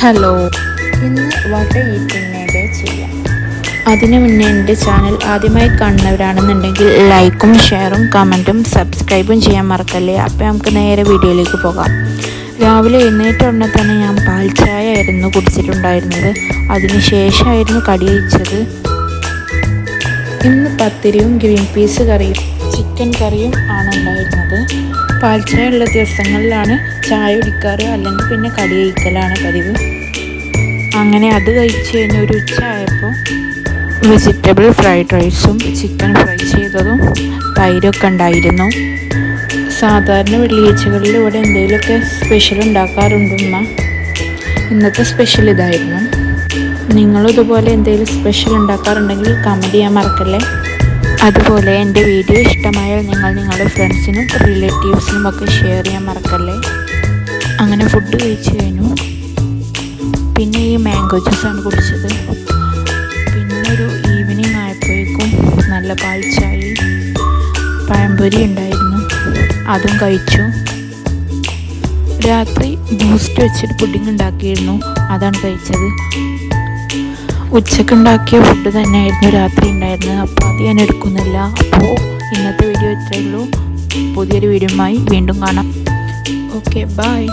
Hello, ഇന്ന് what eating ചെയ്യാം. അതിനു മുന്നേ എൻ്റെ ചാനൽ ആദ്യമായി കാണുന്നവരാണെന്നുണ്ടെങ്കിൽ ലൈക്കും ഷെയറും കമൻറ്റും സബ്സ്ക്രൈബും ചെയ്യാൻ മറക്കല്ലേ. അപ്പോൾ നമുക്ക് നേരെ വീഡിയോയിലേക്ക് പോകാം. രാവിലെ എഴുന്നേറ്റ ഉടനെ തന്നെ ഞാൻ പാൽ ചായ ആയിരുന്നു കുടിച്ചിട്ടുണ്ടായിരുന്നത്. അതിന് ശേഷമായിരുന്നു കടി കഴിച്ചത്. ഇന്ന് പത്തിരിയും ഗ്രീൻ പീസ് കറിയും ചിക്കൻ കറിയും ആണ് ഉണ്ടായിരുന്നത്. പാൽ ചായ ഉള്ള ദിവസങ്ങളിലാണ് ചായ കുടിക്കാറ്, അല്ലെങ്കിൽ പിന്നെ കടി കഴിക്കലാണ് പതിവ്. അങ്ങനെ അത് കഴിച്ച് കഴിഞ്ഞ് ഒരു ഉച്ച ആയപ്പോൾ വെജിറ്റബിൾ ഫ്രൈഡ് റൈസും ചിക്കൻ ഫ്രൈ ചെയ്തതും തൈരൊക്കെ ഉണ്ടായിരുന്നു. സാധാരണ വെള്ളിയാഴ്ചകളിൽ ഇവിടെ എന്തെങ്കിലുമൊക്കെ സ്പെഷ്യൽ ഉണ്ടാക്കാറുണ്ടുമ്മ. ഇന്നത്തെ സ്പെഷ്യൽ ഇതായിരുന്നു. നിങ്ങളും ഇതുപോലെ എന്തെങ്കിലും സ്പെഷ്യൽ ഉണ്ടാക്കാറുണ്ടെങ്കിൽ കമൻറ്റ് ചെയ്യാൻ മറക്കല്ലേ. അതുപോലെ എൻ്റെ വീഡിയോ ഇഷ്ടമായാൽ നിങ്ങൾ നിങ്ങളുടെ ഫ്രണ്ട്സിനും റിലേറ്റീവ്സിനും ഒക്കെ ഷെയർ ചെയ്യാൻ മറക്കല്ലേ. അങ്ങനെ ഫുഡ് കഴിച്ച് കഴിഞ്ഞു. പിന്നെ ഈ മാംഗോ ജ്യൂസാണ് കുടിച്ചത്. പിന്നെ ഒരു ഈവനിങ് ആയപ്പോഴേക്കും നല്ല പാൽ ചായയും പഴംപൊരി ഉണ്ടായിരുന്നു, അതും കഴിച്ചു. രാത്രി ബൂസ്റ്റ് വെച്ചിട്ട് പുഡിങ് ഉണ്ടാക്കിയിരുന്നു, അതാണ് കഴിച്ചത്. ഉച്ചക്കുണ്ടാക്കിയ ഫുഡ് തന്നെയായിരുന്നു രാത്രി ഉണ്ടായിരുന്നത്. അപ്പോൾ അത് ഞാൻ എടുക്കുന്നില്ല. അപ്പോൾ ഇന്നത്തെ വീഡിയോ ഇത്രയേ ഉള്ളൂ. പുതിയൊരു വീഡിയോയുമായി വീണ്ടും കാണാം. Okay, by.